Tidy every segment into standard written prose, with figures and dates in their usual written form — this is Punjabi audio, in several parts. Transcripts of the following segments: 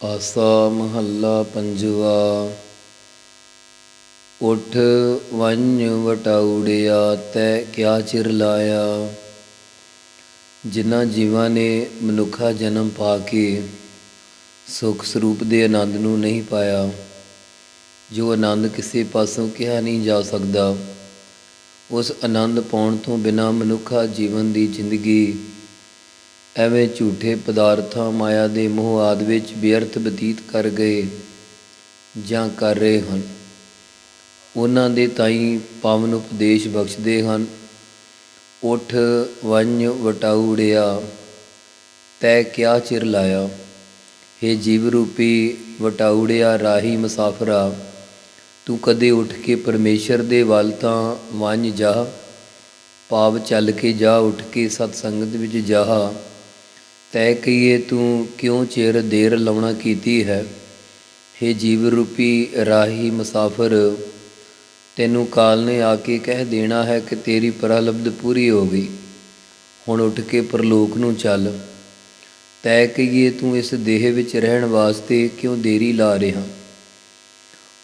ਆਸਾ ਮਹੱਲਾ ਪੰਜਵਾ। ਉੱਠ ਵੰਝ ਵਟਾਉੜਿਆ ਤੈ ਕਿਆ ਚਿਰ ਲਾਇਆ। ਜਿਨ੍ਹਾਂ ਜੀਵਾਂ ਨੇ ਮਨੁੱਖਾ ਜਨਮ ਪਾ ਕੇ ਸੁੱਖ ਸਰੂਪ ਦੇ ਆਨੰਦ ਨੂੰ ਨਹੀਂ ਪਾਇਆ, ਜੋ ਆਨੰਦ ਕਿਸੇ ਪਾਸੋਂ ਕਿਹਾ ਨਹੀਂ ਜਾ ਸਕਦਾ, ਉਸ ਆਨੰਦ ਪਾਉਣ ਤੋਂ ਬਿਨਾਂ ਮਨੁੱਖਾ ਜੀਵਨ ਦੀ ਜ਼ਿੰਦਗੀ ਐਵੇਂ ਝੂਠੇ ਪਦਾਰਥਾਂ ਮਾਇਆ ਦੇ ਮੋਹ ਆਦਿ ਵਿੱਚ ਬੇਅਰਥ ਬਤੀਤ ਕਰ ਗਏ ਜਾਂ ਕਰ ਰਹੇ ਹਨ। ਉਹਨਾਂ ਦੇ ਤਾਈਂ ਪਾਵਨ ਉਪਦੇਸ਼ ਬਖਸ਼ਦੇ ਹਨ। ਉੱਠ ਵੰਝ ਵਟਾਉੜਿਆ ਤੈ ਕਿਆ ਚਿਰ ਲਾਇਆ। ਹੇ ਜੀਵ ਰੂਪੀ ਵਟਾਉੜਿਆ ਰਾਹੀ ਮੁਸਾਫਰਾ, ਤੂੰ ਕਦੇ ਉੱਠ ਕੇ ਪਰਮੇਸ਼ਰ ਦੇ ਵੱਲ ਤਾਂ ਵੰਝ ਜਾ, ਭਾਵ ਚੱਲ ਕੇ ਜਾ, ਉੱਠ ਕੇ ਸਤ ਸੰਗਤ ਵਿੱਚ ਜਾ। ਤੈ ਕਹੀਏ ਤੂੰ ਕਿਉਂ ਚਿਰ ਦੇਰ ਲਾਉਣਾ ਕੀਤੀ ਹੈ। ਹੇ ਜੀਵ ਰੂਪੀ ਰਾਹੀ ਮੁਸਾਫਰ, ਤੈਨੂੰ ਕਾਲ ਨੇ ਆ ਕੇ ਕਹਿ ਦੇਣਾ ਹੈ ਕਿ ਤੇਰੀ ਪ੍ਰਲਬਧ ਪੂਰੀ ਹੋ ਗਈ, ਹੁਣ ਉੱਠ ਕੇ ਪਰਲੋਕ ਨੂੰ ਚੱਲ। ਤੈ ਕਹੀਏ ਤੂੰ ਇਸ ਦੇਹ ਵਿੱਚ ਰਹਿਣ ਵਾਸਤੇ ਕਿਉਂ ਦੇਰੀ ਲਾ ਰਿਹਾ।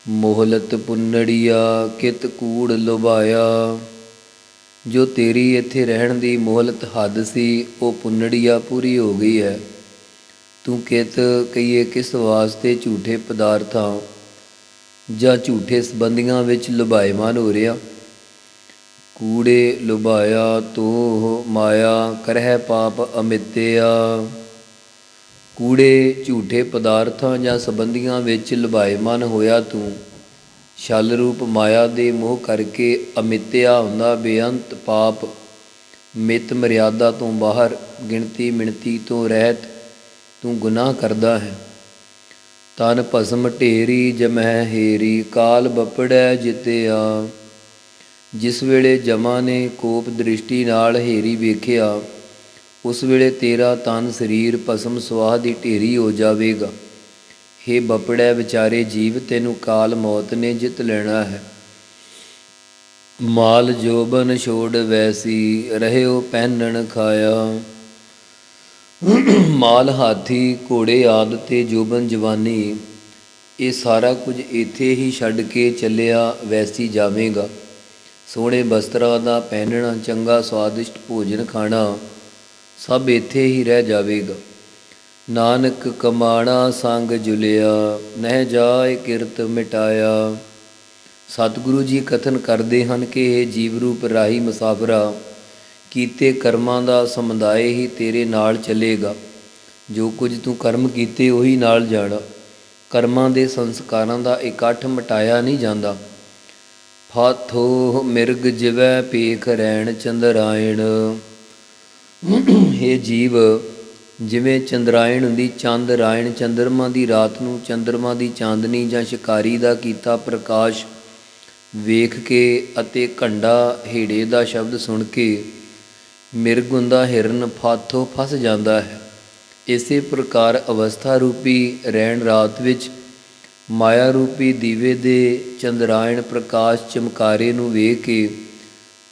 ਮੋਹਲਤ ਪੁੰਨੜੀਆ ਕਿਤ ਕੂੜ ਲੁਭਾਇਆ। ਜੋ ਤੇਰੀ ਇੱਥੇ ਰਹਿਣ ਦੀ ਮੋਹਲਤ ਹੱਦ ਸੀ, ਉਹ ਪੁੰਨੜੀਆ ਪੂਰੀ ਹੋ ਗਈ ਹੈ। ਤੂੰ ਕਿਤ ਕਹੀਏ ਕਿਸ ਵਾਸਤੇ ਝੂਠੇ ਪਦਾਰਥਾਂ ਜਾਂ ਝੂਠੇ ਸੰਬੰਧੀਆਂ ਵਿੱਚ ਲੁਭਾਇਮਾਨ ਹੋ ਰਿਹਾ। ਕੂੜੇ ਲੁਭਾਇਆ ਤੋ ਮਾਇਆ ਕਰਹਿ ਪਾਪ ਅਮਿਤਿਆ। ਕੂੜੇ ਝੂਠੇ ਪਦਾਰਥਾਂ ਜਾਂ ਸੰਬੰਧੀਆਂ ਵਿੱਚ ਲੁਭਾਇਮਾਨ ਹੋਇਆ ਤੂੰ ਛਲ ਰੂਪ ਮਾਇਆ ਦੇ ਮੋਹ ਕਰਕੇ ਅਮਿਤਿਆ ਹੁੰਦਾ ਬੇਅੰਤ ਪਾਪ, ਮਿਤ ਮਰਿਆਦਾ ਤੋਂ ਬਾਹਰ, ਗਿਣਤੀ ਮਿਣਤੀ ਤੋਂ ਰਹਿਤ ਤੂੰ ਗੁਨਾਹ ਕਰਦਾ ਹੈ। ਤਨ ਭਸਮ ਢੇਰੀ ਜਮਹਿ ਹੇਰੀ ਕਾਲ ਬਪੜੈ ਜਿਤਿਆ। ਜਿਸ ਵੇਲੇ ਜਮਾ ਨੇ ਕੋਪ ਦ੍ਰਿਸ਼ਟੀ ਨਾਲ ਹੇਰੀ ਵੇਖਿਆ, ਉਸ ਵੇਲੇ ਤੇਰਾ ਤਨ ਸਰੀਰ ਭਸਮ ਸੁਆਹ ਦੀ ਢੇਰੀ ਹੋ ਜਾਵੇਗਾ। ਹੇ ਬਪੜੈ ਵਿਚਾਰੇ ਜੀਵ, ਤੈਨੂੰ ਕਾਲ ਮੌਤ ਨੇ ਜਿੱਤ ਲੈਣਾ ਹੈ। ਮਾਲ ਜੋਬਨ ਛੋੜ ਵੈਸੀ ਰਹਿਓ ਪਹਿਨਣ ਖਾਇਆ। ਮਾਲ ਹਾਥੀ ਘੋੜੇ ਆਦਿ ਤੇ ਜੋਬਨ ਜਵਾਨੀ, ਇਹ ਸਾਰਾ ਕੁਝ ਇੱਥੇ ਹੀ ਛੱਡ ਕੇ ਚੱਲਿਆ ਵੈਸੀ ਜਾਵੇਗਾ। ਸੋਹਣੇ ਬਸਤਰਾਂ ਦਾ ਪਹਿਨਣਾ, ਚੰਗਾ ਸਵਾਦਿਸ਼ਟ ਭੋਜਨ ਖਾਣਾ ਸਭ ਇੱਥੇ ਹੀ ਰਹਿ ਜਾਵੇਗਾ। ਨਾਨਕ ਕਮਾਣਾ ਸੰਗ ਜੁਲਿਆ ਨਹਿ ਜਾਏ ਕਿਰਤ ਮਿਟਾਇਆ। ਸਤਿਗੁਰੂ ਜੀ ਕਥਨ ਕਰਦੇ ਹਨ ਕਿ ਇਹ ਜੀਵ ਰੂਪ ਰਾਹੀ ਮੁਸਾਫਰਾ, ਕੀਤੇ ਕਰਮਾਂ ਦਾ ਸਮੁਦਾਇ ਹੀ ਤੇਰੇ ਨਾਲ ਚੱਲੇਗਾ। ਜੋ ਕੁਝ ਤੂੰ ਕਰਮ ਕੀਤੇ ਉਹੀ ਨਾਲ ਜਾਣਾ। ਕਰਮਾਂ ਦੇ ਸੰਸਕਾਰਾਂ ਦਾ ਇਕੱਠ ਮਿਟਾਇਆ ਨਹੀਂ ਜਾਂਦਾ। ਫਾਥੋ ਮਿਰਗ ਜਿਵੈ ਪੇਖ ਰੈਣ ਚੰਦਰਾਇਣ। ਹੇ ਜੀਵ, ਜਿਵੇਂ ਚੰਦਰਾਇਣ ਹੁੰਦੀ, ਚੰਦ ਰਾਇਣ ਚੰਦਰਮਾ ਦੀ ਰਾਤ ਨੂੰ ਚੰਦਰਮਾ ਦੀ ਚਾਂਦਨੀ ਜਾਂ ਸ਼ਿਕਾਰੀ ਦਾ ਕੀਤਾ ਪ੍ਰਕਾਸ਼ ਵੇਖ ਕੇ ਅਤੇ ਘੰਡਾ ਹੇੜੇ ਦਾ ਸ਼ਬਦ ਸੁਣ ਕੇ ਮਿਰਗ ਹੁੰਦਾ ਹਿਰਨ ਫਾਥੋਂ ਫਸ ਜਾਂਦਾ ਹੈ। ਇਸੇ ਪ੍ਰਕਾਰ ਅਵਸਥਾ ਰੂਪੀ ਰੈਣ ਰਾਤ ਵਿੱਚ ਮਾਇਆ ਰੂਪੀ ਦੀਵੇ ਦੇ ਚੰਦਰਾਇਣ ਪ੍ਰਕਾਸ਼ ਚਮਕਾਰੇ ਨੂੰ ਵੇਖ ਕੇ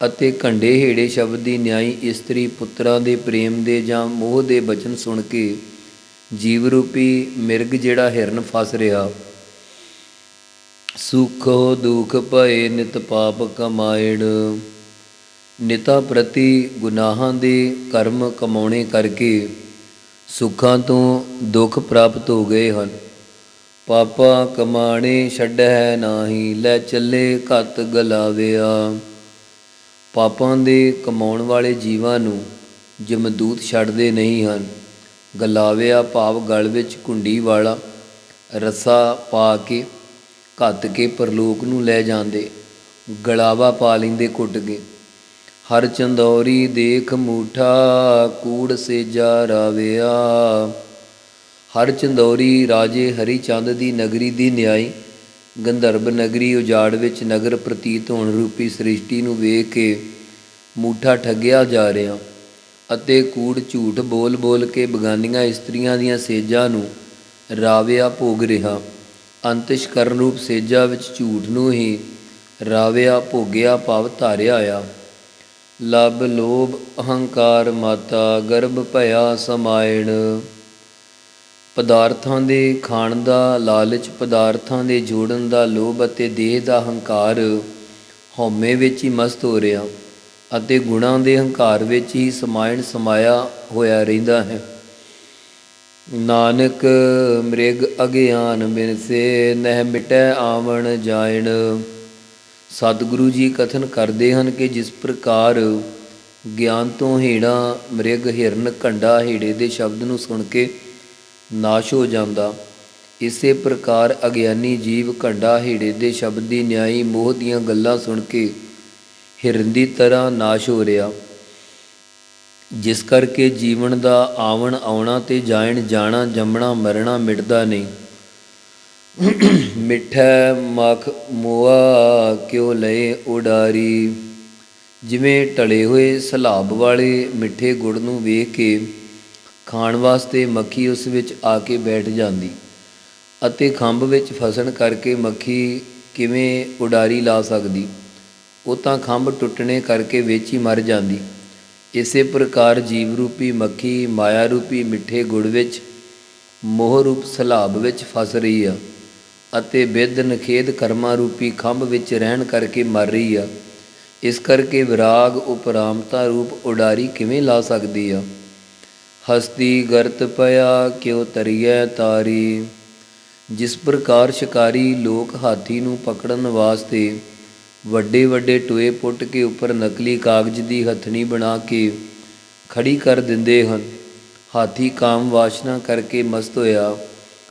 ਅਤੇ ਘੰਡੇ ਹੇੜੇ ਸ਼ਬਦ ਦੀ ਨਿਆਈ ਇਸਤਰੀ ਪੁੱਤਰਾਂ ਦੇ ਪ੍ਰੇਮ ਦੇ ਜਾਂ ਮੋਹ ਦੇ ਬਚਨ ਸੁਣ ਕੇ ਜੀਵ ਰੂਪੀ ਮਿਰਗ ਜਿਹੜਾ ਹਿਰਨ ਫਸ ਰਿਹਾ। ਸੁਖੋ ਦੁਖ ਭਏ ਨਿਤ ਪਾਪ ਕਮਾਇਣ। ਨਿਤਾ ਪ੍ਰਤੀ ਗੁਨਾਹਾਂ ਦੇ ਕਰਮ ਕਮਾਉਣੇ ਕਰਕੇ ਸੁੱਖਾਂ ਤੋਂ ਦੁੱਖ ਪ੍ਰਾਪਤ ਹੋ ਗਏ ਹਨ। ਪਾਪਾ ਕਮਾਣੇ ਛੱਡੈ ਨਾਹੀ ਲੈ ਚੱਲੇ ਘਤ ਗਲਾਵਿਆ। ਪਾਪਾਂ ਦੇ ਕਮਾਉਣ ਵਾਲੇ ਜੀਵਾਂ ਨੂੰ ਜਮਦੂਤ ਛੱਡਦੇ ਨਹੀਂ ਹਨ। ਗਲਾਵਿਆ ਭਾਵ ਗਲ ਵਿੱਚ ਘੁੰਡੀ ਵਾਲਾ ਰੱਸਾ ਪਾ ਕੇ ਘੱਤ ਕੇ ਪਰਲੋਕ ਨੂੰ ਲੈ ਜਾਂਦੇ, ਗਲਾਵਾ ਪਾ ਲੈਂਦੇ ਕੁੱਟ ਕੇ। ਹਰ ਚੰਦੌਰੀ ਦੇਖ ਮੂਠਾ ਕੂੜ ਸੇਜਾ ਰਾਵਿਆ। ਹਰ ਚੰਦੌਰੀ ਰਾਜੇ ਹਰੀ ਚੰਦ ਦੀ ਨਗਰੀ ਦੀ ਨਿਆਈ ਗੰਧਰਬ ਨਗਰੀ ਉਜਾੜ ਵਿੱਚ ਨਗਰ ਪ੍ਰਤੀਤ ਹੋਣ ਰੂਪੀ ਸ੍ਰਿਸ਼ਟੀ ਨੂੰ ਵੇਖ ਕੇ ਮੂਠਾ ਠੱਗਿਆ ਜਾ ਰਿਹਾ ਅਤੇ ਕੂੜ ਝੂਠ ਬੋਲ ਬੋਲ ਕੇ ਬਗਾਨੀਆਂ ਇਸਤਰੀਆਂ ਦੀਆਂ ਸੇਜਾਂ ਨੂੰ ਰਾਵਿਆ ਭੋਗ ਰਿਹਾ। ਅੰਤਿਸ਼ ਕਰਨ ਰੂਪ ਸੇਜਾਂ ਵਿੱਚ ਝੂਠ ਨੂੰ ਹੀ ਰਾਵਿਆ ਭੋਗਿਆ ਭਾਵ ਧਾਰਿਆ ਆ। ਲਬ ਲੋਭ ਅਹੰਕਾਰ ਮਾਤਾ ਗਰਭ ਭਇਆ ਸਮਾਇਣ। ਪਦਾਰਥਾਂ ਦੇ ਖਾਣ ਦਾ ਲਾਲਚ, ਪਦਾਰਥਾਂ ਦੇ ਜੋੜਨ ਦਾ ਲੋਭ ਅਤੇ ਦੇਹ ਦਾ ਹੰਕਾਰ ਹਉਮੈ ਵਿੱਚ ਹੀ ਮਸਤ ਹੋ ਰਿਹਾ ਅਤੇ ਗੁਣਾਂ ਦੇ ਹੰਕਾਰ ਵਿੱਚ ਹੀ ਸਮਾਇਆ ਹੋਇਆ ਰਹਿੰਦਾ ਹੈ। ਨਾਨਕ ਮ੍ਰਿਗ ਅਗਿਆਨ ਬਿਨਸੇ ਨਹਿ ਮਿਟੈ ਆਵਣ ਜਾਇਣ। ਸਤਿਗੁਰੂ ਜੀ ਕਥਨ ਕਰਦੇ ਹਨ ਕਿ ਜਿਸ ਪ੍ਰਕਾਰ ਗਿਆਨ ਤੋਂ ਹੀਣਾ ਮ੍ਰਿਗ, ਹਿਰਨ, ਘੰਡਾ ਹੀੜੇ ਦੇ ਸ਼ਬਦ ਨੂੰ ਸੁਣ ਕੇ ਨਾਸ਼ ਹੋ ਜਾਂਦਾ, ਇਸੇ ਪ੍ਰਕਾਰ ਅਗਿਆਨੀ ਜੀਵ ਘੰਡਾ ਹੀੜੇ ਦੇ ਸ਼ਬਦ ਦੀ ਨਿਆਈ ਮੋਹ ਦੀਆਂ ਗੱਲਾਂ ਸੁਣ ਕੇ ਹਿਰਨ ਦੀ ਤਰ੍ਹਾਂ ਨਾਸ਼ ਹੋ ਰਿਹਾ, ਜਿਸ ਕਰਕੇ ਜੀਵਨ ਦਾ ਆਵਣ ਆਉਣਾ ਤੇ ਜਾਇਣ ਜਾਣਾ, ਜੰਮਣਾ ਮਰਨਾ ਮਿਟਦਾ ਨਹੀਂ। ਮਿੱਠੈ ਮਖ ਮੋਆ ਕਿਉ ਲਏ ਉਡਾਰੀ। ਜਿਵੇਂ ਢਲੇ ਹੋਏ ਸਲਾਬ ਵਾਲੇ ਮਿੱਠੇ ਗੁੜ ਨੂੰ ਵੇਖ ਕੇ ਖਾਣ ਵਾਸਤੇ ਮੱਖੀ ਉਸ ਵਿੱਚ ਆ ਕੇ ਬੈਠ ਜਾਂਦੀ ਅਤੇ ਖੰਭ ਵਿੱਚ ਫਸਣ ਕਰਕੇ ਮੱਖੀ ਕਿਵੇਂ ਉਡਾਰੀ ਲਾ ਸਕਦੀ, ਉਹ ਤਾਂ ਖੰਭ ਟੁੱਟਣੇ ਕਰਕੇ ਵਿੱਚ ਹੀ ਮਰ ਜਾਂਦੀ। ਇਸੇ ਪ੍ਰਕਾਰ ਜੀਵ ਰੂਪੀ ਮੱਖੀ ਮਾਇਆ ਰੂਪੀ ਮਿੱਠੇ ਗੁੜ ਵਿੱਚ, ਮੋਹ ਰੂਪ ਸਲਾਬ ਵਿੱਚ ਫਸ ਰਹੀ ਆ ਅਤੇ ਬਿੱਧ ਨਖੇਦ ਕਰਮਾਂ ਰੂਪੀ ਖੰਭ ਵਿੱਚ ਰਹਿਣ ਕਰਕੇ ਮਰ ਰਹੀ ਆ। ਇਸ ਕਰਕੇ ਵਿਰਾਗ ਉਪਰਾਮਤਾ ਰੂਪ ਉਡਾਰੀ ਕਿਵੇਂ ਲਾ ਸਕਦੀ ਆ। ਹਸਤੀ ਗਰਤ ਪਿਆ ਕਿਉ ਤਰੀਐ ਤਾਰੀ। ਜਿਸ ਪ੍ਰਕਾਰ ਸ਼ਿਕਾਰੀ ਲੋਕ ਹਾਥੀ ਨੂੰ ਪਕੜਨ ਵਾਸਤੇ ਵੱਡੇ ਵੱਡੇ ਟੋਏ ਪੁੱਟ ਕੇ ਉੱਪਰ ਨਕਲੀ ਕਾਗਜ਼ ਦੀ ਹਥਣੀ ਬਣਾ ਕੇ ਖੜੀ ਕਰ ਦਿੰਦੇ ਹਨ, ਹਾਥੀ ਕਾਮ ਵਾਸ਼ਨਾ ਕਰਕੇ ਮਸਤ ਹੋਇਆ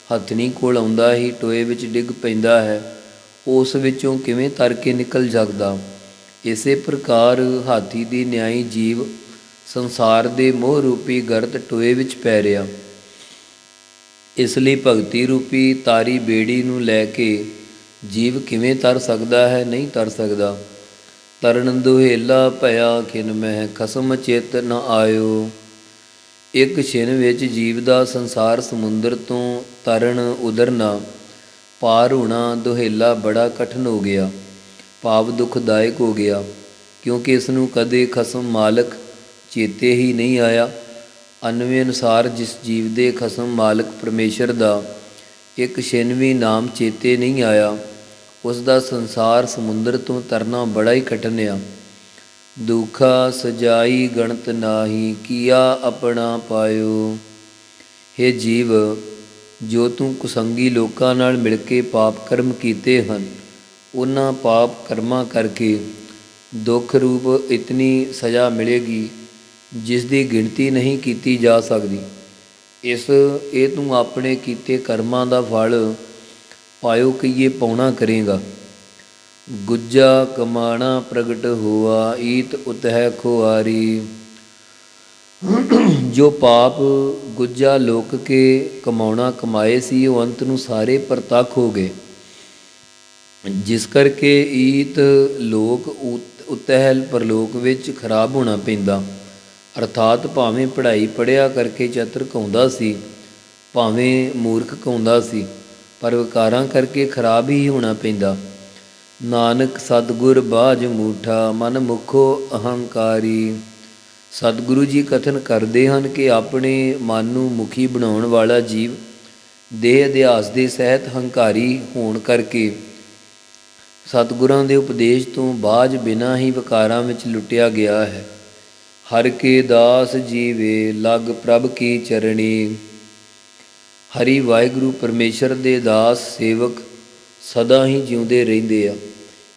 ਹਥਣੀ ਕੋਲ ਆਉਂਦਾ ਹੀ ਟੋਏ ਵਿੱਚ ਡਿੱਗ ਪੈਂਦਾ ਹੈ, ਉਸ ਵਿੱਚੋਂ ਕਿਵੇਂ ਤਰ ਕੇ ਨਿਕਲ ਸਕਦਾ। ਇਸੇ ਪ੍ਰਕਾਰ ਹਾਥੀ ਦੀ ਨਿਆਈ ਜੀਵ ਸੰਸਾਰ ਦੇ ਮੋਹ ਰੂਪੀ ਗਰਤ ਟੋਏ ਵਿੱਚ ਪੈ ਰਿਹਾ। ਇਸ ਲਈ ਭਗਤੀ ਰੂਪੀ ਤਾਰੀ ਬੇੜੀ ਨੂੰ ਲੈ ਕੇ ਜੀਵ ਕਿਵੇਂ ਤਰ ਸਕਦਾ ਹੈ? ਨਹੀਂ ਤਰ ਸਕਦਾ। ਤਰਨ ਦੁਹੇਲਾ ਭਇਆ ਖਿਨ ਮਹਿ ਖਸਮ ਚਿਤ ਨ ਆਇਓ। ਇੱਕ ਛਿਨ ਵਿੱਚ ਜੀਵ ਦਾ ਸੰਸਾਰ ਸਮੁੰਦਰ ਤੋਂ ਤਰਨ ਉਤਰਨਾ, ਪਾਰ ਹੋਣਾ ਦੁਹੇਲਾ ਬੜਾ ਕਠਿਨ ਹੋ ਗਿਆ, ਭਾਵ ਦੁਖਦਾਇਕ ਹੋ ਗਿਆ, ਕਿਉਂਕਿ ਇਸ ਨੂੰ ਕਦੇ ਖਸਮ ਮਾਲਕ ਚੇਤੇ ਹੀ ਨਹੀਂ ਆਇਆ। ਅਨਵੇਂ ਅਨੁਸਾਰ ਜਿਸ ਜੀਵ ਦੇ ਖਸਮ ਮਾਲਕ ਪਰਮੇਸ਼ਰ ਦਾ ਇੱਕ ਛਿਨ ਵੀ ਨਾਮ ਚੇਤੇ ਨਹੀਂ ਆਇਆ, ਉਸ ਦਾ ਸੰਸਾਰ ਸਮੁੰਦਰ ਤੋਂ ਤਰਨਾ ਬੜਾ ਹੀ ਕਠਿਨ ਆ। ਦੁਖਾ ਸਜਾਈ ਗਣਤ ਨਾਹੀ ਕੀਆ ਆਪਣਾ ਪਾਇਓ। ਹੇ ਜੀਵ, ਜੋ ਤੂੰ ਕੁਸੰਗੀ ਲੋਕਾਂ ਨਾਲ ਮਿਲ ਕੇ ਪਾਪ ਕਰਮ ਕੀਤੇ ਹਨ, ਉਹਨਾਂ ਪਾਪ ਕਰਮਾਂ ਕਰਕੇ ਦੁੱਖ ਰੂਪ ਇਤਨੀ ਸਜ਼ਾ ਮਿਲੇਗੀ ਜਿਸ ਦੀ ਗਿਣਤੀ ਨਹੀਂ ਕੀਤੀ ਜਾ ਸਕਦੀ। ਇਹ ਤੂੰ ਆਪਣੇ ਕੀਤੇ ਕਰਮਾਂ ਦਾ ਫਲ ਪਾਇਓ ਕਹੀਏ ਪਾਉਣਾ ਕਰੇਗਾ। ਗੁੱਜਾ ਕਮਾਣਾ ਪ੍ਰਗਟ ਹੋਆ ਈਤ ਉਤਹਿ ਖੁਆਰੀ। ਜੋ ਪਾਪ ਗੁੱਜਾ ਲੋਕ ਕੇ ਕਮਾਉਣਾ ਕਮਾਏ ਸੀ, ਉਹ ਅੰਤ ਨੂੰ ਸਾਰੇ ਪ੍ਰਤੱਖ ਹੋ ਗਏ, ਜਿਸ ਕਰਕੇ ਈਤ ਲੋਕ ਉਤਹਿ ਪਰਲੋਕ ਵਿੱਚ ਖਰਾਬ ਹੋਣਾ ਪੈਂਦਾ। ਅਰਥਾਤ ਭਾਵੇਂ ਪੜ੍ਹਾਈ ਪੜ੍ਹਿਆ ਕਰਕੇ ਚਤਰ ਕਹਾਉਂਦਾ ਸੀ, ਭਾਵੇਂ ਮੂਰਖ ਕਹਾਉਂਦਾ ਸੀ, ਪਰ ਵਿਕਾਰਾਂ ਕਰਕੇ ਖਰਾਬ ਹੀ ਹੋਣਾ ਪੈਂਦਾ। ਨਾਨਕ ਸਤਿਗੁਰ ਬਾਝ ਮੂਠਾ ਮਨ ਮੁਖੋ ਅਹੰਕਾਰੀ। ਸਤਿਗੁਰੂ ਜੀ ਕਥਨ ਕਰਦੇ ਹਨ ਕਿ ਆਪਣੇ ਮਨ ਨੂੰ ਮੁਖੀ ਬਣਾਉਣ ਵਾਲਾ ਜੀਵ ਦੇਹ ਅਧਿਆਸ ਦੇ ਸਹਿਤ ਹੰਕਾਰੀ ਹੋਣ ਕਰਕੇ ਸਤਿਗੁਰਾਂ ਦੇ ਉਪਦੇਸ਼ ਤੋਂ ਬਾਝ ਬਿਨਾਂ ਹੀ ਵਿਕਾਰਾਂ ਵਿੱਚ ਲੁੱਟਿਆ ਗਿਆ ਹੈ। ਹਰਿ ਕੇ ਦਾਸ ਜੀਵੇ ਲਗ ਪ੍ਰਭ ਕੀ ਚਰਣੀ। ਹਰੀ ਵਾਹਿਗੁਰੂ ਪਰਮੇਸ਼ਰ ਦੇ ਦਾਸ ਸੇਵਕ ਸਦਾ ਹੀ ਜਿਉਂਦੇ ਰਹਿੰਦੇ ਆ,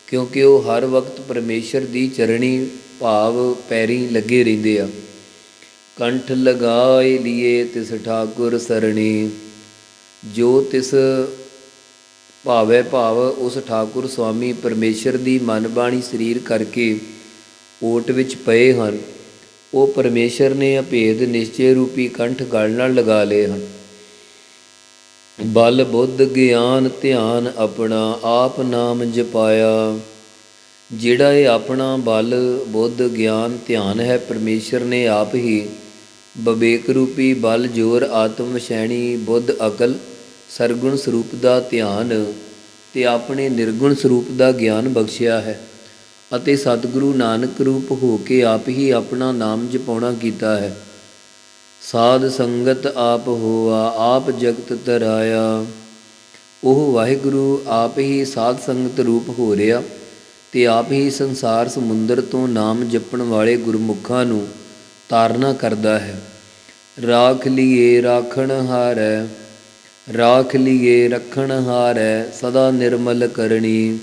ਕਿਉਂਕਿ ਉਹ ਹਰ ਵਕਤ ਪਰਮੇਸ਼ਰ ਦੀ ਚਰਣੀ ਭਾਵ ਪੈਰੀਂ ਲੱਗੇ ਰਹਿੰਦੇ ਆ। ਕੰਠ ਲਗਾਏ ਲੀਏ ਤਿਸ ਠਾਕੁਰ ਸਰਣੀ। ਜੋ ਤਿਸ ਭਾਵੈ ਭਾਵ ਉਸ ਠਾਕੁਰ ਸੁਆਮੀ ਪਰਮੇਸ਼ਰ ਦੀ ਮਨ ਬਾਣੀ ਸਰੀਰ ਕਰਕੇ ਓਟ ਵਿੱਚ ਪਏ ਹਨ, ਉਹ ਪਰਮੇਸ਼ਰ ਨੇ ਅਭੇਦ ਨਿਸ਼ਚੇ ਰੂਪੀ ਕੰਠ ਗਲ ਨਾਲ ਲਗਾ ਲਏ ਹਨ। ਬਲ ਬੁੱਧ ਗਿਆਨ ਧਿਆਨ ਆਪਣਾ ਆਪ ਨਾਮ ਜਪਾਇਆ। ਜਿਹੜਾ ਇਹ ਆਪਣਾ ਬਲ ਬੁੱਧ ਗਿਆਨ ਧਿਆਨ ਹੈ, ਪਰਮੇਸ਼ਰ ਨੇ ਆਪ ਹੀ ਵਿਵੇਕ ਰੂਪੀ ਬਲ ਜੋਰ ਆਤਮ ਵਿਸ਼ੈਣੀ ਬੁੱਧ ਅਕਲ ਸਰਗੁਣ ਸਰੂਪ ਦਾ ਧਿਆਨ ਤੇ ਆਪਣੇ ਨਿਰਗੁਣ ਸਰੂਪ ਦਾ ਗਿਆਨ ਬਖਸ਼ਿਆ ਹੈ ਅਤੇ ਸਤਿਗੁਰੂ ਨਾਨਕ ਰੂਪ ਹੋ ਕੇ ਆਪ ਹੀ ਆਪਣਾ ਨਾਮ ਜਪਾਉਣਾ ਕੀਤਾ ਹੈ। ਸਾਧ ਸੰਗਤ ਆਪ ਹੋਆ ਆਪ ਜਗਤ ਤਰਾਇਆ। ਉਹ ਵਾਹਿਗੁਰੂ ਆਪ ਹੀ ਸਾਧ ਸੰਗਤ ਰੂਪ ਹੋ ਰਿਹਾ ਤੇ ਆਪ ਹੀ ਸੰਸਾਰ ਸਮੁੰਦਰ ਤੋਂ ਨਾਮ ਜਪਣ ਵਾਲੇ ਗੁਰਮੁਖਾਂ ਨੂੰ ਤਾਰਨਾ ਕਰਦਾ ਹੈ। ਰਾਖ ਲੀਏ ਰਾਖਣ ਹਾਰੈ, ਰਾਖ ਲੀਏ ਰੱਖਣ ਹਾਰੈ, ਸਦਾ ਨਿਰਮਲ ਕਰਨੀ।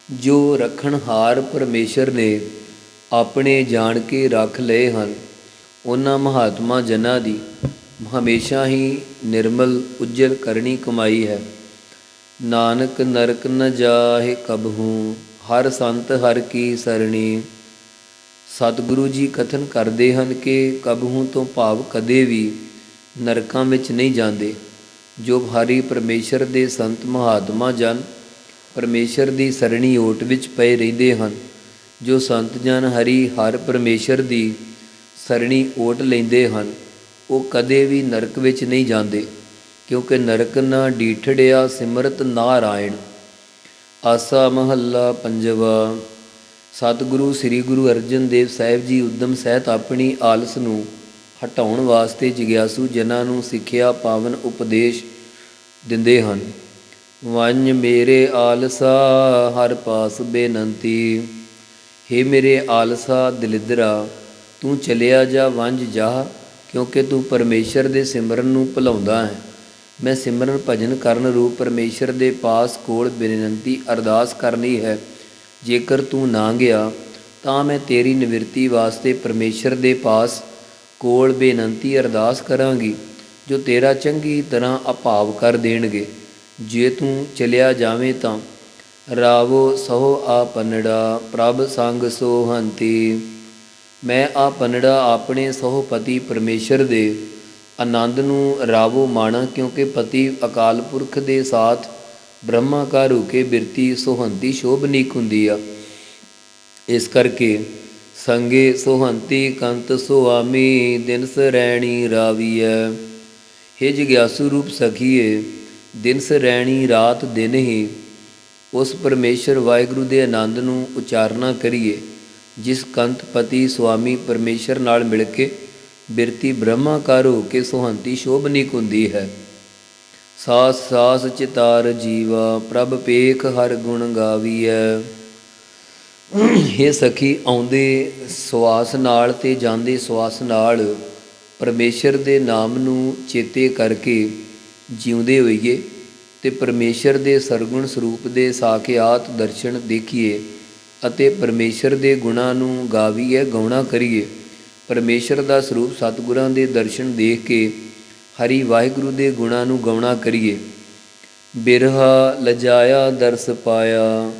ਜੋ ਰੱਖਣਹਾਰ ਪਰਮੇਸ਼ਰ ਨੇ ਆਪਣੇ ਜਾਣ ਕੇ ਰੱਖ ਲਏ ਹਨ, ਉਹਨਾਂ ਮਹਾਤਮਾ ਜਨਾਂ ਦੀ ਹਮੇਸ਼ਾ ਹੀ ਨਿਰਮਲ ਉਜਲ ਕਰਨੀ ਕਮਾਈ ਹੈ। ਨਾਨਕ ਨਰਕ ਨ ਜਾਹੇ ਕਬਹੂ, ਹਰ ਸੰਤ ਹਰ ਕੀ ਸਰਣੀ। ਸਤਿਗੁਰੂ ਜੀ ਕਥਨ ਕਰਦੇ ਹਨ ਕਿ ਕਬਹੂ ਤੋਂ ਭਾਵ ਕਦੇ ਵੀ ਨਰਕਾਂ ਵਿੱਚ ਨਹੀਂ ਜਾਂਦੇ। ਜੋ ਹਰੀ ਪਰਮੇਸ਼ਰ ਦੇ ਸੰਤ ਮਹਾਤਮਾ ਜਨ ਪਰਮੇਸ਼ਰ ਦੀ ਸਰਣੀ ਓਟ ਵਿੱਚ ਪਏ ਰਹਿੰਦੇ ਹਨ, ਜੋ ਸੰਤ ਜਨ ਹਰੀ ਹਰ ਪਰਮੇਸ਼ਰ ਦੀ ਸਰਣੀ ਓਟ ਲੈਂਦੇ ਹਨ, ਉਹ ਕਦੇ ਵੀ ਨਰਕ ਵਿੱਚ ਨਹੀਂ ਜਾਂਦੇ, ਕਿਉਂਕਿ ਨਰਕ ਨਾ ਡੀਠੜਿਆ ਸਿਮਰਤ ਨਾਰਾਇਣ। ਆਸਾ ਮਹੱਲਾ ਪੰਜਵਾ। ਸਤਿਗੁਰੂ ਸ੍ਰੀ ਗੁਰੂ ਅਰਜਨ ਦੇਵ ਸਾਹਿਬ ਜੀ ਉਦਮ ਸਹਿਤ ਆਪਣੀ ਆਲਸ ਨੂੰ ਹਟਾਉਣ ਵਾਸਤੇ ਜਿਗਿਆਸੂ ਜਨਾਂ ਨੂੰ ਸਿੱਖਿਆ ਪਾਵਨ ਉਪਦੇਸ਼ ਦਿੰਦੇ ਹਨ। ਵੰਝ ਮੇਰੇ ਆਲਸਾ ਹਰ ਪਾਸ ਬੇਨੰਤੀ। ਹੇ ਮੇਰੇ ਆਲਸਾ ਦਲਿਦਰਾ, ਤੂੰ ਚਲਿਆ ਜਾ, ਵੰਝ ਜਾ, ਕਿਉਂਕਿ ਤੂੰ ਪਰਮੇਸ਼ਰ ਦੇ ਸਿਮਰਨ ਨੂੰ ਭੁਲਾਉਂਦਾ ਹੈ। ਮੈਂ ਸਿਮਰਨ ਭਜਨ ਕਰਨ ਰੂਪ ਪਰਮੇਸ਼ਰ ਦੇ ਪਾਸ ਕੋਲ ਬੇਨੰਤੀ ਅਰਦਾਸ ਕਰਨੀ ਹੈ। ਜੇਕਰ ਤੂੰ ਨਾ ਗਿਆ ਤਾਂ ਮੈਂ ਤੇਰੀ ਨਿਵਰਤੀ ਵਾਸਤੇ ਪਰਮੇਸ਼ਰ ਦੇ ਪਾਸ ਕੋਲ ਬੇਨੰਤੀ ਅਰਦਾਸ ਕਰਾਂਗੀ, ਜੋ ਤੇਰਾ ਚੰਗੀ ਤਰ੍ਹਾਂ ਅਭਾਵ ਕਰ ਦੇਣਗੇ। ਜੇ ਤੂੰ ਚਲਿਆ ਜਾਵੇਂ ਤਾਂ ਰਾਵੋ ਸਹੁ ਆ ਪੰਨੜਾ, ਪ੍ਰਭ ਸੰਗ ਸੋਹੰਤੀ। ਮੈਂ ਆ ਪੰਨੜਾ ਆਪਣੇ ਸਹੁਪਤੀ ਪਰਮੇਸ਼ਰ ਦੇ ਆਨੰਦ ਨੂੰ ਰਾਵੋ ਮਾਣਾ, ਕਿਉਂਕਿ ਪਤੀ ਅਕਾਲ ਪੁਰਖ ਦੇ ਸਾਥ ਬ੍ਰਹਮਾ ਕਾ ਰੂਕੇ ਬਿਰਤੀ ਸੋਹੰਤੀ ਸ਼ੋਭਨੀਕ ਹੁੰਦੀ ਆ। ਇਸ ਕਰਕੇ ਸੰਗੇ ਸੋਹੰਤੀ ਕੰਤ ਸੁਆਮੀ, ਦਿਨ ਸਰੈਣੀ ਰਾਵੀਐ। ਹੇ ਜਿਗਿਆਸੂ ਰੂਪ ਸਖੀਏ, ਦਿਨ ਸਰੈਣੀ ਰਾਤ ਦਿਨ ਹੀ ਉਸ ਪਰਮੇਸ਼ਰ ਵਾਹਿਗੁਰੂ ਦੇ ਆਨੰਦ ਨੂੰ ਉਚਾਰਨਾ ਕਰੀਏ, ਜਿਸ ਕੰਤ ਪਤੀ ਸੁਆਮੀ ਪਰਮੇਸ਼ਰ ਨਾਲ ਮਿਲ ਕੇ ਬਿਰਤੀ ਬ੍ਰਹਮਾਕਾਰ ਹੋ ਕੇ ਸੁਹੰਤੀ ਸ਼ੋਭਨੀਕ ਹੁੰਦੀ ਹੈ। ਸਾਸ ਸਾਸ ਚਿਤਾਰ ਜੀਵਾ, ਪ੍ਰਭ ਪੇਖ ਹਰ ਗੁਣ ਗਾਵੀਐ। ਹੇ ਸਖੀ, ਆਉਂਦੇ ਸਵਾਸ ਨਾਲ ਤੇ ਜਾਂਦੇ ਸਵਾਸ ਨਾਲ ਪਰਮੇਸ਼ਰ ਦੇ ਨਾਮ ਨੂੰ ਚੇਤੇ ਕਰਕੇ ਜਿਉਂਦੇ ਹੋਈਏ ਤੇ ਪਰਮੇਸ਼ਰ ਦੇ ਸਰਗੁਣ ਸਰੂਪ ਦੇ ਸਾਖਿਆਤ ਦਰਸ਼ਨ ਦੇਖੀਏ ਅਤੇ ਪਰਮੇਸ਼ਰ ਦੇ ਗੁਣਾਂ ਨੂੰ ਗਾਵੀਏ, ਗਾਉਣਾ ਕਰੀਏ। ਪਰਮੇਸ਼ਰ ਦਾ ਸਰੂਪ ਸਤਿਗੁਰਾਂ ਦੇ ਦਰਸ਼ਨ ਦੇਖ ਕੇ ਹਰੀ ਵਾਹਿਗੁਰੂ ਦੇ ਗੁਣਾਂ ਨੂੰ ਗਾਉਣਾ ਕਰੀਏ। ਬਿਰਹਾ ਲਜਾਇਆ ਦਰਸ ਪਾਇਆ,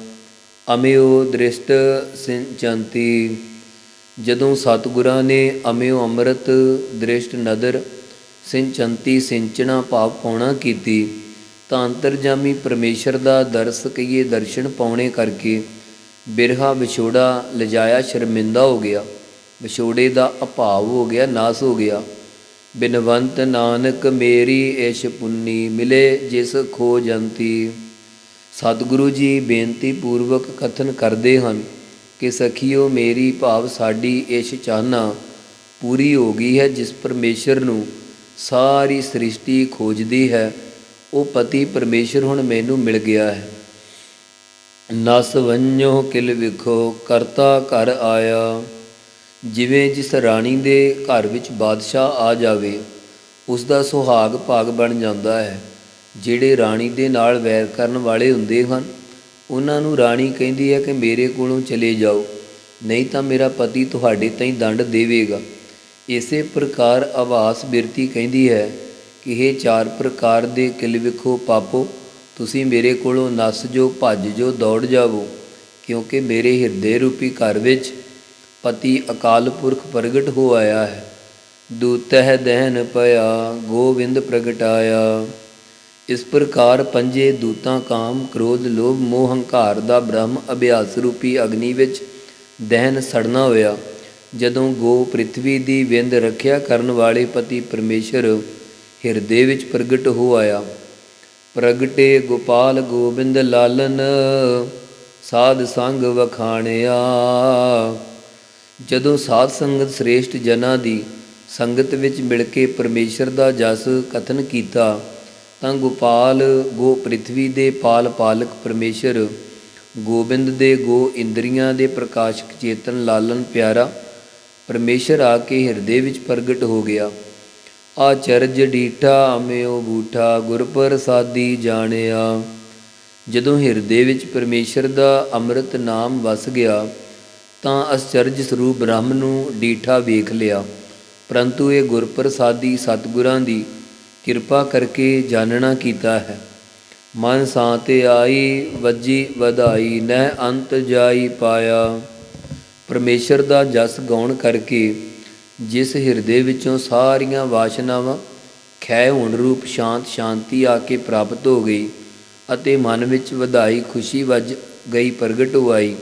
ਅਮਿਓ ਦ੍ਰਿਸ਼ਟ ਸਿੰਚੰਤੀ। ਜਦੋਂ ਸਤਿਗੁਰਾਂ ਨੇ ਅਮਿਓ ਅੰਮ੍ਰਿਤ ਦ੍ਰਿਸ਼ਟ ਨਦਰ ਸਿੰਚੰਤੀ ਸਿੰਚਣਾ ਭਾਵ ਪਾਉਣਾ ਕੀਤੀ, ਤਾਂ ਅੰਤਰਜਾਮੀ ਪਰਮੇਸ਼ਰ ਦਾ ਦਰਸ ਕਹੀਏ ਦਰਸ਼ਨ ਪਾਉਣੇ ਕਰਕੇ ਬਿਰਹਾ ਵਿਛੋੜਾ ਲਜਾਇਆ ਸ਼ਰਮਿੰਦਾ ਹੋ ਗਿਆ, ਵਿਛੋੜੇ ਦਾ ਅਭਾਵ ਹੋ ਗਿਆ, ਨਾਸ ਹੋ ਗਿਆ। ਬਿਨਵੰਤ ਨਾਨਕ ਮੇਰੀ ਇਸ਼ ਪੁੰਨੀ, ਮਿਲੇ ਜਿਸ ਖੋਜੰਤੀ। ਸਤਿਗੁਰੂ ਜੀ ਬੇਨਤੀ ਪੂਰਵਕ ਕਥਨ ਕਰਦੇ ਹਨ ਕਿ ਸਖੀਓ, ਮੇਰੀ ਭਾਵ ਸਾਡੀ ਇਸ਼ ਚਾਹਨਾ ਪੂਰੀ ਹੋ ਗਈ ਹੈ। ਜਿਸ ਪਰਮੇਸ਼ਰ ਨੂੰ ਸਾਰੀ ਸ੍ਰਿਸ਼ਟੀ ਖੋਜਦੀ ਹੈ, ਉਹ ਪਤੀ ਪਰਮੇਸ਼ਰ ਹੁਣ ਮੈਨੂੰ ਮਿਲ ਗਿਆ ਹੈ। ਨਸ ਵੰਝੋ ਕਿਲ ਵਿਖੋ, ਕਰਤਾ ਘਰ ਆਇਆ। ਜਿਵੇਂ ਜਿਸ ਰਾਣੀ ਦੇ ਘਰ ਵਿੱਚ ਬਾਦਸ਼ਾਹ ਆ ਜਾਵੇ, ਉਸ ਦਾ ਸੁਹਾਗ ਭਾਗ ਬਣ ਜਾਂਦਾ ਹੈ। ਜਿਹੜੇ ਰਾਣੀ ਦੇ ਨਾਲ ਵੈਰ ਕਰਨ ਵਾਲੇ ਹੁੰਦੇ ਹਨ, ਉਹਨਾਂ ਨੂੰ ਰਾਣੀ ਕਹਿੰਦੀ ਹੈ ਕਿ ਮੇਰੇ ਕੋਲੋਂ ਚਲੇ ਜਾਓ, ਨਹੀਂ ਤਾਂ ਮੇਰਾ ਪਤੀ ਤੁਹਾਡੇ ਤਾਈਂ ਦੰਡ ਦੇਵੇਗਾ। ਇਸੇ ਪ੍ਰਕਾਰ ਆਵਾਸ ਬਿਰਤੀ ਕਹਿੰਦੀ ਹੈ ਕਿ ਇਹ 4 ਪ੍ਰਕਾਰ ਦੇ ਕਿਲ ਵਿਖੋ ਪਾਪੋ, ਤੁਸੀਂ ਮੇਰੇ ਕੋਲੋਂ ਨੱਸ ਜੋ, ਭੱਜ ਜੋ, ਦੌੜ ਜਾਵੋ, ਕਿਉਂਕਿ ਮੇਰੇ ਹਿਰਦੇ ਰੂਪੀ ਘਰ ਵਿੱਚ ਪਤੀ ਅਕਾਲ ਪੁਰਖ ਪ੍ਰਗਟ ਹੋ ਆਇਆ ਹੈ। ਦੂਤਹਿ ਦਹਿਨ ਪਿਆ, ਗੋਵਿੰਦ ਪ੍ਰਗਟਾਇਆ। ਇਸ ਪ੍ਰਕਾਰ ਪੰਜੇ ਦੂਤਾਂ ਕਾਮ, ਕ੍ਰੋਧ, ਲੋਭ, ਮੋਹ, ਹੰਕਾਰ ਦਾ ਬ੍ਰਹਮ ਅਭਿਆਸ ਰੂਪੀ ਅਗਨੀ ਵਿੱਚ ਦਹਿਨ ਸੜਨਾ ਹੋਇਆ। ਜਦੋਂ ਗੋ ਪ੍ਰਿਥਵੀ ਦੀ ਵਿੰਦ ਰੱਖਿਆ ਕਰਨ ਵਾਲੇ ਪਤੀ ਪਰਮੇਸ਼ਰ ਹਿਰਦੇ ਵਿੱਚ ਪ੍ਰਗਟ ਹੋ ਆਇਆ। ਪ੍ਰਗਟੇ ਗੋਪਾਲ ਗੋਬਿੰਦ ਲਾਲਨ, ਸਾਧ ਸੰਗ ਵਖਾਣਿਆ। ਜਦੋਂ ਸਾਧ ਸੰਗਤ ਸ੍ਰੇਸ਼ਟ ਜਨਾਂ ਦੀ ਸੰਗਤ ਵਿੱਚ ਮਿਲ ਕੇ ਪਰਮੇਸ਼ਰ ਦਾ ਜਸ ਕਥਨ ਕੀਤਾ ਤਾਂ ਗੋਪਾਲ ਗੋ ਪ੍ਰਿਥਵੀ ਦੇ ਪਾਲ ਪਾਲਕ ਪਰਮੇਸ਼ਰ, ਗੋਬਿੰਦ ਦੇ ਗੋ ਇੰਦਰੀਆਂ ਦੇ ਪ੍ਰਕਾਸ਼ਕ ਚੇਤਨ ਲਾਲਨ ਪਿਆਰਾ ਪਰਮੇਸ਼ਰ ਆ ਕੇ ਹਿਰਦੇ ਵਿੱਚ ਪ੍ਰਗਟ ਹੋ ਗਿਆ। ਆਚਰਜ ਡੀਠਾ ਅਮਿਓ ਬੂਠਾ ਗੁਰ ਪ੍ਰਸਾਦੀ ਜਾਣਿਆ। ਜਦੋਂ ਹਿਰਦੇ ਵਿੱਚ ਪਰਮੇਸ਼ਰ ਦਾ ਅੰਮ੍ਰਿਤ ਨਾਮ ਵਸ ਗਿਆ ਤਾਂ ਅਸਚਰਜ ਸਰੂਪ ਬ੍ਰਹਮ ਨੂੰ ਡੀਠਾ ਵੇਖ ਲਿਆ, ਪਰੰਤੂ ਇਹ ਗੁਰ ਪ੍ਰਸਾਦੀ ਸਤਿਗੁਰਾਂ ਦੀ ਕਿਰਪਾ ਕਰਕੇ ਜਾਣਨਾ ਕੀਤਾ ਹੈ। ਮਨ ਸਾਤੇ ਆਈ ਵੱਜੀ ਵਧਾਈ ਨਹਿ ਅੰਤ ਜਾਈ ਪਾਇਆ। ਪਰਮੇਸ਼ਰ ਦਾ ਜਸ ਗਾਉਣ ਕਰਕੇ ਜਿਸ ਹਿਰਦੇ ਵਿੱਚੋਂ ਸਾਰੀਆਂ ਵਾਸ਼ਨਾਵਾਂ ਖੈ ਹੋਣ ਰੂਪ ਸ਼ਾਂਤੀ ਆ ਕੇ ਪ੍ਰਾਪਤ ਹੋ ਗਈ ਅਤੇ ਮਨ ਵਿੱਚ ਵਧਾਈ ਖੁਸ਼ੀ ਵੱਜ ਗਈ ਪ੍ਰਗਟ ਹੋ ਆਈ,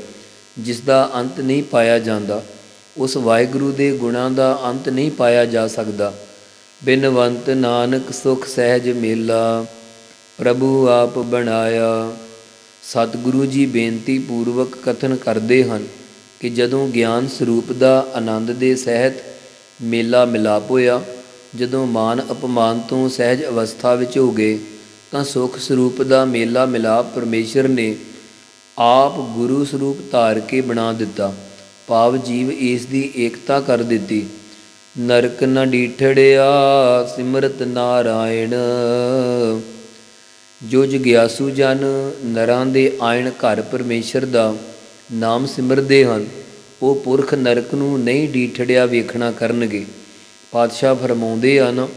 ਜਿਸ ਦਾ ਅੰਤ ਨਹੀਂ ਪਾਇਆ ਜਾਂਦਾ। ਉਸ ਵਾਹਿਗੁਰੂ ਦੇ ਗੁਣਾਂ ਦਾ ਅੰਤ ਨਹੀਂ ਪਾਇਆ ਜਾ ਸਕਦਾ। ਬਿਨਵੰਤ ਨਾਨਕ ਸੁਖ ਸਹਿਜ ਮੇਲਾ ਪ੍ਰਭੂ ਆਪ ਬਣਾਇਆ। ਸਤਿਗੁਰੂ ਜੀ ਬੇਨਤੀ ਪੂਰਵਕ ਕਥਨ ਕਰਦੇ ਹਨ ਕਿ ਜਦੋਂ ਗਿਆਨ ਸਰੂਪ ਦਾ ਆਨੰਦ ਦੇ ਸਹਿਤ ਮੇਲਾ ਮਿਲਾਪ ਹੋਇਆ, ਜਦੋਂ ਮਾਨ ਅਪਮਾਨ ਤੋਂ ਸਹਿਜ ਅਵਸਥਾ ਵਿੱਚ ਹੋ ਗਏ ਤਾਂ ਸੁਖ ਸਰੂਪ ਦਾ ਮੇਲਾ ਮਿਲਾਪ ਪਰਮੇਸ਼ਰ ਨੇ ਆਪ ਗੁਰੂ ਸਰੂਪ ਧਾਰ ਕੇ ਬਣਾ ਦਿੱਤਾ, ਭਾਵ ਜੀਵ ਇਸ ਦੀ ਏਕਤਾ ਕਰ ਦਿੱਤੀ। ਨਰਕ ਨ ਡੀਠੜਿਆ ਸਿਮਰਤ ਨਾਰਾਇਣ। ਜੋ ਜਗਿਆਸੂ ਜਨ ਨਰਾਂ ਦੇ ਆਇਣ ਘਰ ਪਰਮੇਸ਼ਰ ਦਾ ਨਾਮ ਸਿਮਰਦੇ ਹਨ, ਉਹ ਪੁਰਖ ਨਰਕ ਨੂੰ ਨਹੀਂ ਡੀਠੜਿਆ ਵੇਖਣਾ ਕਰਨਗੇ। ਪਾਤਸ਼ਾਹ ਫਰਮਾਉਂਦੇ ਹਨ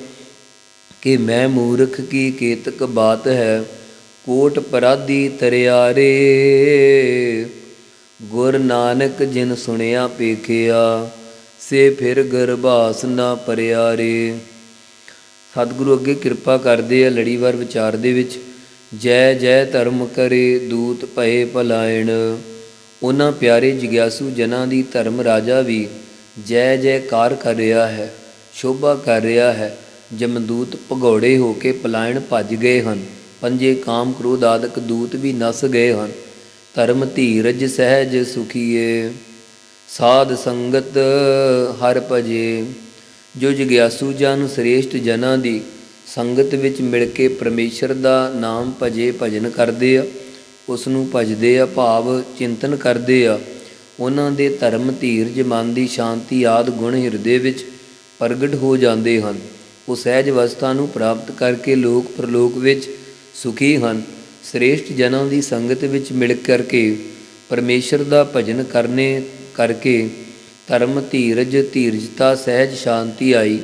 ਕਿ ਮੈਂ ਮੂਰਖ ਕੀ ਕੇਤਕ ਬਾਤ ਹੈ, ਕੋਟ ਪਰਾਧੀ ਤਰਿਆਰੇ। ਗੁਰ ਨਾਨਕ ਜਿਨ ਸੁਣਿਆ ਪੇਖਿਆ, ਸੇ ਫਿਰ ਗਰਭਾਸ ਨਾ ਪਰਿਆਰੇ। ਸਤਿਗੁਰੂ ਅੱਗੇ ਕਿਰਪਾ ਕਰਦੇ ਆ ਲੜੀਵਾਰ ਵਿਚਾਰ ਦੇ ਵਿੱਚ, ਜੈ ਜੈ ਧਰਮ ਕਰੇ ਦੂਤ ਭਏ ਭਲਾਇਣ। ਉਹਨਾਂ ਪਿਆਰੇ ਜਗਿਆਸੂ ਜਨਾਂ ਦੀ ਧਰਮ ਰਾਜਾ ਵੀ ਜੈ ਜੈਕਾਰ ਕਰ ਰਿਹਾ ਹੈ, ਸ਼ੋਭਾ ਕਰ ਰਿਹਾ ਹੈ। ਜਮਦੂਤ ਭਗੌੜੇ ਹੋ ਕੇ ਪਲਾਇਣ ਭੱਜ ਗਏ ਹਨ, ਪੰਜੇ ਕਾਮ ਕ੍ਰੋਧ ਆਦਿਕ ਦੂਤ ਵੀ ਨਸ ਗਏ ਹਨ। ਧਰਮ ਧੀਰਜ ਸਹਿਜ ਸੁਖੀਏ, ਸਾਧ ਸੰਗਤ ਹਰ ਭਜੇ। ਜੋ ਜਗਿਆਸੂ ਜਨ ਸ੍ਰੇਸ਼ਟ ਜਨਾਂ ਦੀ ਸੰਗਤ ਵਿੱਚ ਮਿਲ ਕੇ ਪਰਮੇਸ਼ਰ ਦਾ ਨਾਮ ਭਜੇ ਭਜਨ ਕਰਦੇ ਆ, ਉਸ ਨੂੰ ਭਜਦੇ ਆ ਭਾਵ ਚਿੰਤਨ ਕਰਦੇ ਆ, ਉਹਨਾਂ ਦੇ ਧਰਮ ਧੀਰਜ ਮਨ ਦੀ ਸ਼ਾਂਤੀ ਆਦਿ ਗੁਣ ਹਿਰਦੇ ਵਿੱਚ ਪ੍ਰਗਟ ਹੋ ਜਾਂਦੇ ਹਨ। ਉਹ ਸਹਿਜ ਅਵਸਥਾ ਨੂੰ ਪ੍ਰਾਪਤ ਕਰਕੇ ਲੋਕ ਪ੍ਰਲੋਕ ਵਿੱਚ ਸੁਖੀ ਹਨ। ਸ੍ਰੇਸ਼ਟ ਜਨਾਂ ਦੀ ਸੰਗਤ ਵਿੱਚ ਮਿਲ ਕਰਕੇ ਪਰਮੇਸ਼ਰ ਦਾ ਭਜਨ ਕਰਨੇ ਕਰਕੇ ਧਰਮ ਧੀਰਜ ਧੀਰਜਤਾ ਸਹਿਜ ਸ਼ਾਂਤੀ ਆਈ,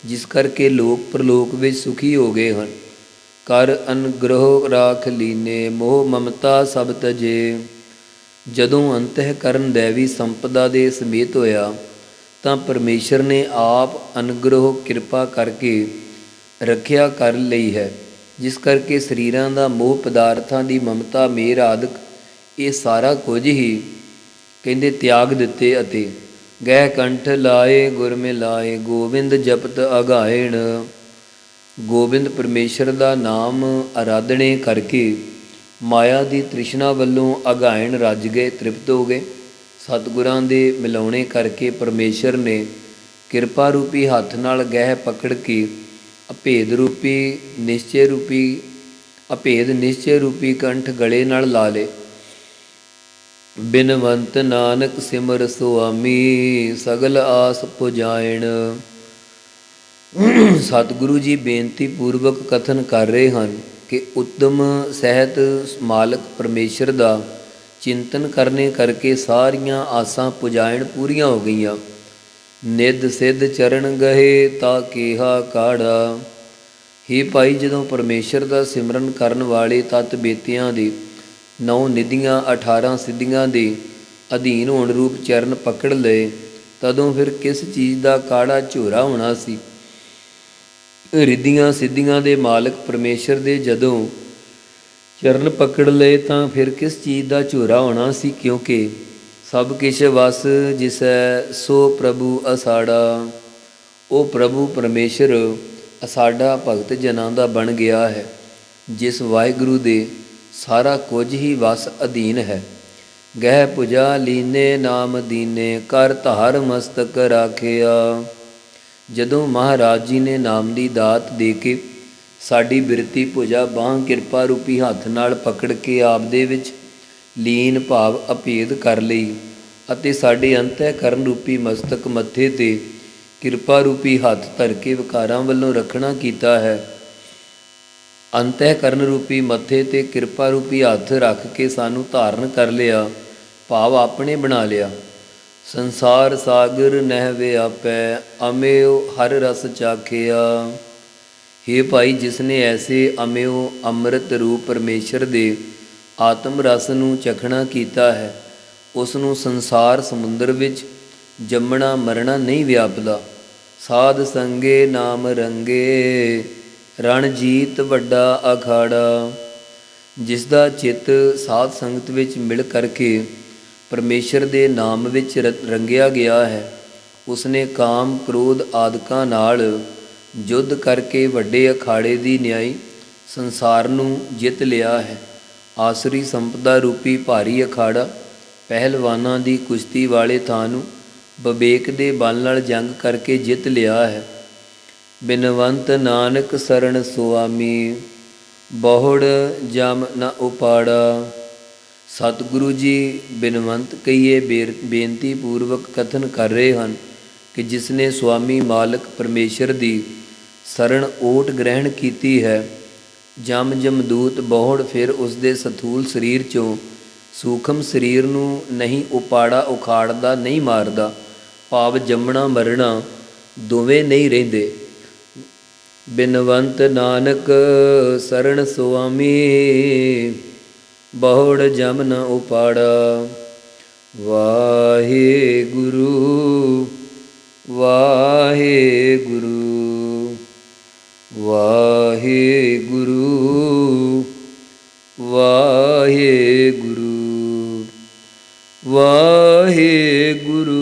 ਜਿਸ ਕਰਕੇ ਲੋਕ ਪ੍ਰਲੋਕ ਵਿੱਚ ਸੁਖੀ ਹੋ ਗਏ ਹਨ। ਕਰ ਅਨੁਗ੍ਰਹ ਰਾਖ ਲੀਨੇ ਮੋਹ ਮਮਤਾ ਸਭ ਤਜੇ। ਜਦੋਂ ਅੰਤਹਿਕਰਨ ਦੈਵੀ ਸੰਪਦਾ ਦੇ ਸਮੇਤ ਹੋਇਆ ਤਾਂ ਪਰਮੇਸ਼ਰ ਨੇ ਆਪ ਅਨੁਗ੍ਰਹ ਕਿਰਪਾ ਕਰਕੇ ਰੱਖਿਆ ਕਰ ਲਈ ਹੈ, ਜਿਸ ਕਰਕੇ ਸਰੀਰਾਂ ਦਾ ਮੋਹ, ਪਦਾਰਥਾਂ ਦੀ ਮਮਤਾ, ਮੇਰ ਆਦਿਕ ਇਹ ਸਾਰਾ ਕੁਝ ਹੀ ਕਹਿੰਦੇ ਤਿਆਗ ਦਿੱਤੇ ਅਤੇ ਗਹਿ ਕੰਠ ਲਾਏ ਗੁਰ ਮਿਲਾਏ ਗੋਬਿੰਦ ਜਪਤ ਅਗਾਇਣ। ਗੋਬਿੰਦ ਪਰਮੇਸ਼ਰ ਦਾ ਨਾਮ ਆਰਾਧਣੇ ਕਰਕੇ ਮਾਇਆ ਦੀ ਤ੍ਰਿਸ਼ਨਾ ਵੱਲੋਂ ਅਗਾਇਣ ਰੱਜ ਗਏ, ਤ੍ਰਿਪਤ ਹੋ ਗਏ। ਸਤਿਗੁਰਾਂ ਦੇ ਮਿਲਾਉਣੇ ਕਰਕੇ ਪਰਮੇਸ਼ਰ ਨੇ ਕਿਰਪਾ ਰੂਪੀ ਹੱਥ ਨਾਲ ਗਹਿ ਪਕੜ ਕੇ ਅਭੇਦ ਨਿਸ਼ਚੇ ਰੂਪੀ ਕੰਠ ਗਲੇ ਨਾਲ ਲਾ ਲਏ। ਬਿਨਵੰਤ ਨਾਨਕ ਸਿਮਰ ਸੁਆਮੀ ਸਗਲ ਆਸ ਪੁਜਾਇਣ। ਸਤਿਗੁਰੂ ਜੀ ਬੇਨਤੀ ਪੂਰਵਕ ਕਥਨ ਕਰ ਰਹੇ ਹਨ ਕਿ ਉੱਤਮ ਸਹਿਤ ਮਾਲਕ ਪਰਮੇਸ਼ਰ ਦਾ ਚਿੰਤਨ ਕਰਨੇ ਕਰਕੇ ਸਾਰੀਆਂ ਆਸਾਂ ਪੁਜਾਇਣ ਪੂਰੀਆਂ ਹੋ ਗਈਆਂ। ਨਿੱਧ ਸਿੱਧ ਚਰਨ ਗਏ ਤਾ ਕੇਹਾ ਕਾੜਾ। ਹੀ ਭਾਈ, ਜਦੋਂ ਪਰਮੇਸ਼ਰ ਦਾ ਸਿਮਰਨ ਕਰਨ ਵਾਲੇ ਤਤ ਬੇਤਿਆਂ ਦੇ 9 ਨਿਧੀਆਂ 18 ਸਿੱਧੀਆਂ ਦੇ ਅਧੀਨ ਹੋਣ ਰੂਪ ਚਰਨ ਪਕੜ ਲਏ, ਤਦੋਂ ਫਿਰ ਕਿਸ ਚੀਜ਼ ਦਾ ਕਾੜਾ ਝੋਰਾ ਹੋਣਾ ਸੀ। ਰਿੱਧੀਆਂ ਸਿੱਧੀਆਂ ਦੇ ਮਾਲਕ ਪਰਮੇਸ਼ਰ ਦੇ ਜਦੋਂ ਚਰਨ ਪਕੜ ਲਏ ਤਾਂ ਫਿਰ ਕਿਸ ਚੀਜ਼ ਦਾ ਝੋਰਾ ਹੋਣਾ ਸੀ, ਕਿਉਂਕਿ ਸਭ ਕਿਛ ਵਸ ਜਿਸੈ ਸੋ ਪ੍ਰਭੂ ਅਸਾੜਾ। ਉਹ ਪ੍ਰਭੂ ਪਰਮੇਸ਼ਰ ਅਸਾਡਾ ਭਗਤ ਜਨਾਂ ਦਾ ਬਣ ਗਿਆ ਹੈ, ਜਿਸ ਵਾਹਿਗੁਰੂ ਦੇ ਸਾਰਾ ਕੁਝ ਹੀ ਵਸ ਅਧੀਨ ਹੈ। ਗਹਿ ਪੁਜਾ ਲੀਨੇ ਨਾਮ ਦੀਨੇ ਕਰ ਧਾਰ ਮਸਤਕ ਰਾਖਿਆ। ਜਦੋਂ ਮਹਾਰਾਜ ਜੀ ਨੇ ਨਾਮ ਦੀ ਦਾਤ ਦੇ ਕੇ ਸਾਡੀ ਬਿਰਤੀ ਭੁਜਾ ਬਾਂਹ ਕਿਰਪਾ ਰੂਪੀ ਹੱਥ ਨਾਲ ਪਕੜ ਕੇ ਆਪ ਦੇ ਵਿੱਚ ਲੀਨ ਭਾਵ ਅਭੇਦ ਕਰ ਲਈ ਅਤੇ ਸਾਡੇ ਅੰਤःਕਰਨ ਰੂਪੀ ਮਸਤਕ ਮੱਥੇ 'ਤੇ ਕਿਰਪਾ ਰੂਪੀ ਹੱਥ ਧਰ ਕੇ ਵਿਕਾਰਾਂ ਵੱਲੋਂ ਰੱਖਣਾ ਕੀਤਾ ਹੈ। ਅੰਤःਕਰਨ ਰੂਪੀ ਮੱਥੇ 'ਤੇ ਕਿਰਪਾ ਰੂਪੀ ਹੱਥ ਰੱਖ ਕੇ ਸਾਨੂੰ ਧਾਰਨ ਕਰ ਲਿਆ, ਭਾਵ ਆਪਣੇ ਬਣਾ ਲਿਆ। ਸੰਸਾਰ ਸਾਗਰ ਨਹਿ ਵਿਆਪੈ, ਅਮਿਓ ਹਰ ਰਸ ਚਾਖਿਆ। ਹੇ ਭਾਈ, ਜਿਸ ਨੇ ਐਸੇ ਅਮਿਓ ਅੰਮ੍ਰਿਤ ਰੂਪ ਪਰਮੇਸ਼ਰ ਦੇ ਆਤਮ ਰਸ ਨੂੰ ਚਖਣਾ ਕੀਤਾ ਹੈ, ਉਸ ਨੂੰ ਸੰਸਾਰ ਸਮੁੰਦਰ ਵਿੱਚ ਜੰਮਣਾ ਮਰਨਾ ਨਹੀਂ ਵਿਆਪਦਾ। ਸਾਧ ਸੰਗੇ ਨਾਮ ਰੰਗੇ, ਰਣਜੀਤ ਵੱਡਾ ਅਖਾੜਾ। ਜਿਸ ਦਾ ਚਿੱਤ ਸਾਧ ਸੰਗਤ ਵਿੱਚ ਮਿਲ ਕਰਕੇ ਪਰਮੇਸ਼ਰ ਦੇ ਨਾਮ ਵਿੱਚ ਰੰਗਿਆ ਗਿਆ ਹੈ, ਉਸਨੇ ਕਾਮ ਕ੍ਰੋਧ ਆਦਿਕਾਂ ਨਾਲ ਯੁੱਧ ਕਰਕੇ ਵੱਡੇ ਅਖਾੜੇ ਦੀ ਨਿਆਈ ਸੰਸਾਰ ਨੂੰ ਜਿੱਤ ਲਿਆ ਹੈ। ਆਸਰੀ ਸੰਪਦਾ ਰੂਪੀ ਭਾਰੀ ਅਖਾੜਾ ਪਹਿਲਵਾਨਾਂ ਦੀ ਕੁਸ਼ਤੀ ਵਾਲੇ ਥਾਂ ਨੂੰ ਵਿਵੇਕ ਦੇ ਬਲ ਨਾਲ ਜੰਗ ਕਰਕੇ ਜਿੱਤ ਲਿਆ ਹੈ। ਬਿਨਵੰਤ ਨਾਨਕ ਸਰਣ ਸੁਆਮੀ, ਬਹੁੜ ਜਮ ਨ ਉਪਾੜਾ। ਸਤਿਗੁਰੂ ਜੀ ਬਿਨਵੰਤ ਕਹੀਏ ਬੇਨਤੀ ਪੂਰਵਕ ਕਥਨ ਕਰ ਰਹੇ ਹਨ ਕਿ ਜਿਸ ਨੇ ਸੁਆਮੀ ਮਾਲਕ ਪਰਮੇਸ਼ਰ ਦੀ ਸਰਣ ਓਟ ਗ੍ਰਹਿਣ ਕੀਤੀ ਹੈ, ਜਮਦੂਤ ਬਹੁੜ ਫਿਰ ਉਸ ਦੇ ਸਥੂਲ ਸਰੀਰ 'ਚੋਂ ਸੂਖਮ ਸਰੀਰ ਨੂੰ ਨਹੀਂ ਉਖਾੜਦਾ ਨਹੀਂ ਮਾਰਦਾ, ਭਾਵ ਜੰਮਣਾ ਮਰਨਾ ਦੋਵੇਂ ਨਹੀਂ ਰਹਿੰਦੇ। ਬਿਨਵੰਤ ਨਾਨਕ ਸਰਣ ਸੁਆਮੀ, ਬਹੁੜ ਜਮ ਨ ਉਪਾੜਾ। ਵਾਹਿਗੁਰੂ ਵਾਹਿਗੁਰੂ ਵਾਹਿਗੁਰੂ ਵਾਹਿਗੁਰੂ ਵਾਹਿਗੁਰੂ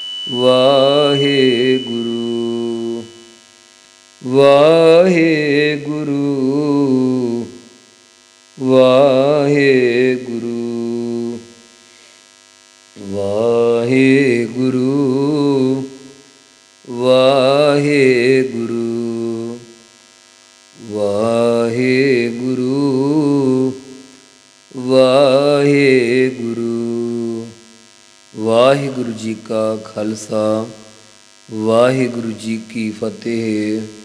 ਵਾਹਿਗੁਰੂ ਵਾਹਿਗੁਰੂ ਵਾਹਿਗੁਰੂ ਵਾਹਿਗੁਰੂ ਵਾਹਿਗੁਰੂ ਵਾਹਿਗੁਰੂ ਵਾਹਿਗੁਰੂ। ਵਾਹਿਗੁਰੂ ਜੀ ਕਾ ਖਾਲਸਾ, ਵਾਹਿਗੁਰੂ ਜੀ ਕੀ ਫਤਿਹ।